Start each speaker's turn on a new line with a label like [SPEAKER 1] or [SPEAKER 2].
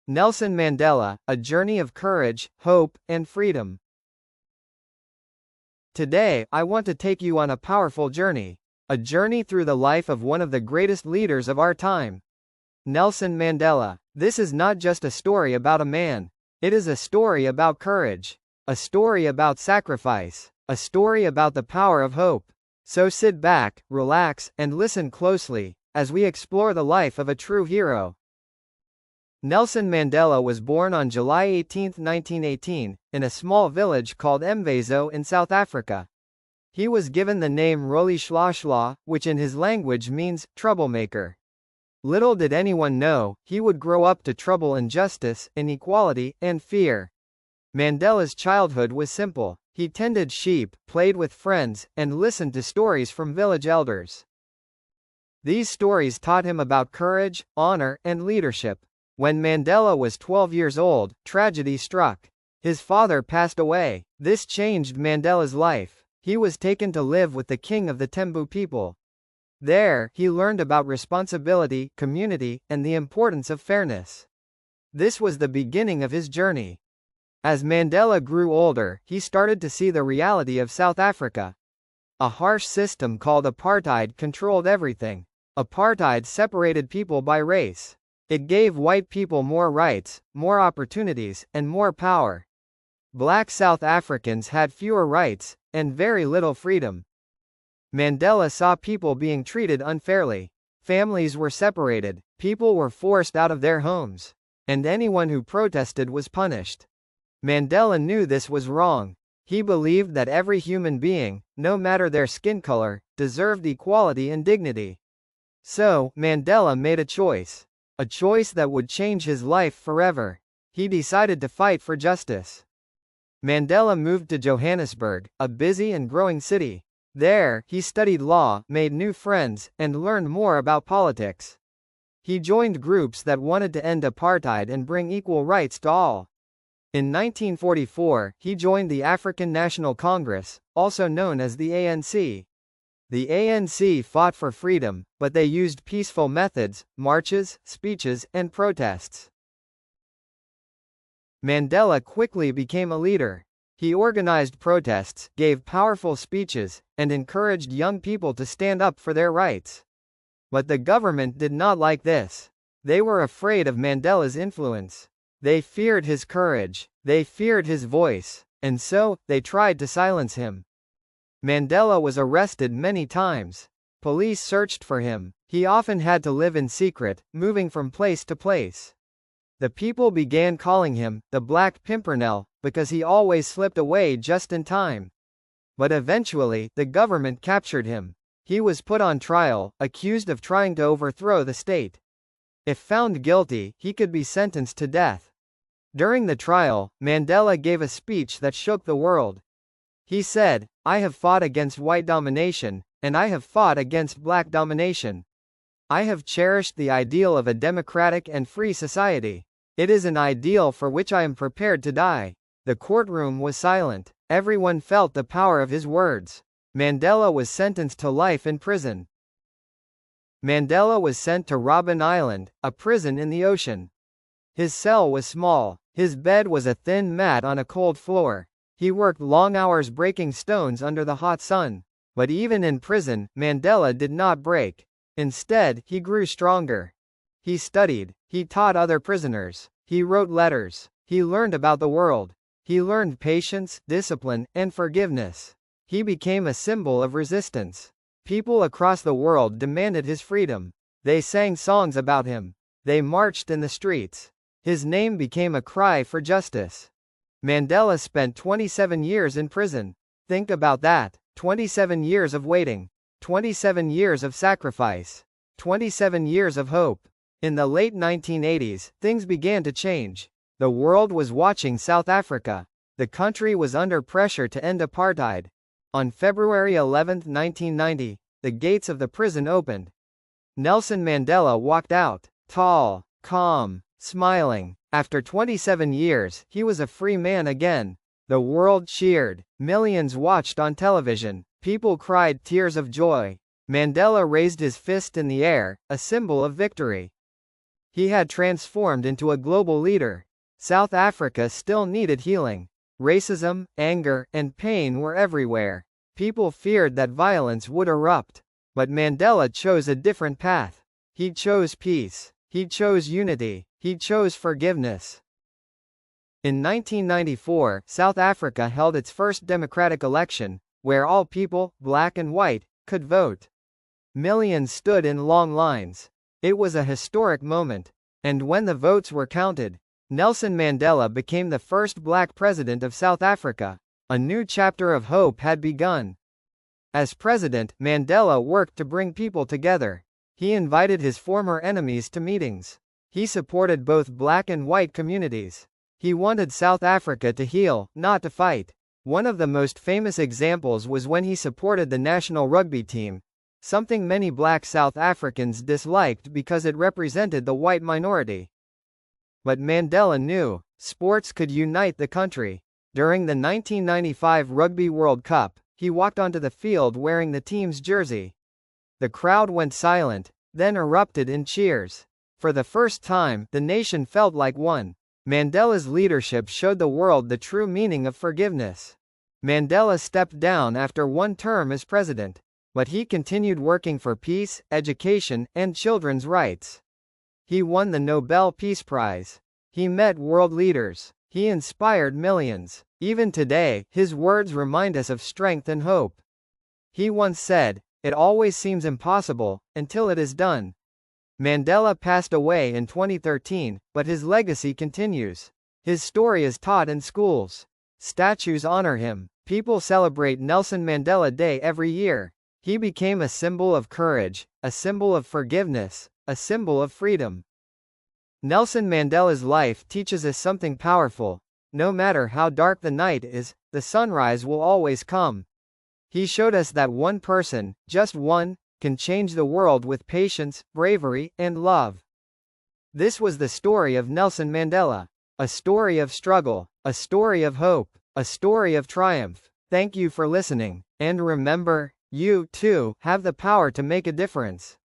[SPEAKER 1] Nelson Mandela, A Journey of Courage, Hope, and Freedom. Today, I want to take you on a powerful journey. A journey through the life of one of the greatest leaders of our time. Nelson Mandela. This is not just a story about a man. It is a story about courage. A story about sacrifice. A story about the power of hope. So sit back, relax, and listen closely, as we explore the life of a true hero. Nelson Mandela was born on July 18, 1918, in a small village called Mvezo in South Africa. He was given the name Rolihlahla, which in his language means troublemaker. Little did anyone know, he would grow up to trouble injustice, inequality, and fear. Mandela's childhood was simple. He tended sheep, played with friends, and listened to stories from village elders. These stories taught him about courage, honor, and leadership. When Mandela was 12 years old, tragedy struck. His father passed away. This changed Mandela's life. He was taken to live with the king of the Tembu people. There, he learned about responsibility, community, and the importance of fairness. This was the beginning of his journey. As Mandela grew older, he started to see the reality of South Africa. A harsh system called Apartheid controlled everything. Apartheid separated people by race. It gave white people more rights, more opportunities, and more power. Black South Africans had fewer rights, and very little freedom. Mandela saw people being treated unfairly. Families were separated, people were forced out of their homes, and anyone who protested was punished. Mandela knew this was wrong. He believed that every human being, no matter their skin color, deserved equality and dignity. So, Mandela made a choice. A choice that would change his life forever. He decided to fight for justice. Mandela moved to Johannesburg, a busy and growing city. There, he studied law, made new friends, and learned more about politics. He joined groups that wanted to end apartheid and bring equal rights to all. In 1944, he joined the African National Congress, also known as the ANC. The ANC fought for freedom, but they used peaceful methods, marches, speeches, and protests. Mandela quickly became a leader. He organized protests, gave powerful speeches, and encouraged young people to stand up for their rights. But the government did not like this. They were afraid of Mandela's influence. They feared his courage. They feared his voice. And so, they tried to silence him. Mandela was arrested many times. Police searched for him. He often had to live in secret, moving from place to place. The people began calling him the Black Pimpernel, because he always slipped away just in time. But eventually, the government captured him. He was put on trial, accused of trying to overthrow the state. If found guilty, he could be sentenced to death. During the trial, Mandela gave a speech that shook the world. He said, "I have fought against white domination, and I have fought against black domination. I have cherished the ideal of a democratic and free society. It is an ideal for which I am prepared to die." The courtroom was silent. Everyone felt the power of his words. Mandela was sentenced to life in prison. Mandela was sent to Robben Island, a prison in the ocean. His cell was small. His bed was a thin mat on a cold floor. He worked long hours breaking stones under the hot sun. But even in prison, Mandela did not break. Instead, he grew stronger. He studied. He taught other prisoners. He wrote letters. He learned about the world. He learned patience, discipline, and forgiveness. He became a symbol of resistance. People across the world demanded his freedom. They sang songs about him. They marched in the streets. His name became a cry for justice. Mandela spent 27 years in prison. Think about that. 27 years of waiting. 27 years of sacrifice. 27 years of hope. In the late 1980s, things began to change. The world was watching South Africa. The country was under pressure to end apartheid. On February 11, 1990, the gates of the prison opened. Nelson Mandela walked out, tall, calm, smiling. After 27 years, he was a free man again. The world cheered. Millions watched on television. People cried tears of joy. Mandela raised his fist in the air, a symbol of victory. He had transformed into a global leader. South Africa still needed healing. Racism, anger, and pain were everywhere. People feared that violence would erupt. But Mandela chose a different path. He chose peace. He chose unity. He chose forgiveness. In 1994, South Africa held its first democratic election, where all people, black and white, could vote. Millions stood in long lines. It was a historic moment. And when the votes were counted, Nelson Mandela became the first black president of South Africa. A new chapter of hope had begun. As president, Mandela worked to bring people together. He invited his former enemies to meetings. He supported both black and white communities. He wanted South Africa to heal, not to fight. One of the most famous examples was when he supported the national rugby team, something many black South Africans disliked because it represented the white minority. But Mandela knew, sports could unite the country. During the 1995 Rugby World Cup, he walked onto the field wearing the team's jersey. The crowd went silent, then erupted in cheers. For the first time, the nation felt like one. Mandela's leadership showed the world the true meaning of forgiveness. Mandela stepped down after one term as president. But he continued working for peace, education, and children's rights. He won the Nobel Peace Prize. He met world leaders. He inspired millions. Even today, his words remind us of strength and hope. He once said, "It always seems impossible, until it is done." Mandela passed away in 2013, but his legacy continues. His story is taught in schools. Statues honor him. People celebrate Nelson Mandela Day every year. He became a symbol of courage, a symbol of forgiveness, a symbol of freedom. Nelson Mandela's life teaches us something powerful. No matter how dark the night is, the sunrise will always come. He showed us that one person, just one, can change the world with patience, bravery, and love. This was the story of Nelson Mandela. A story of struggle, a story of hope, a story of triumph. Thank you for listening. And remember, you, too, have the power to make a difference.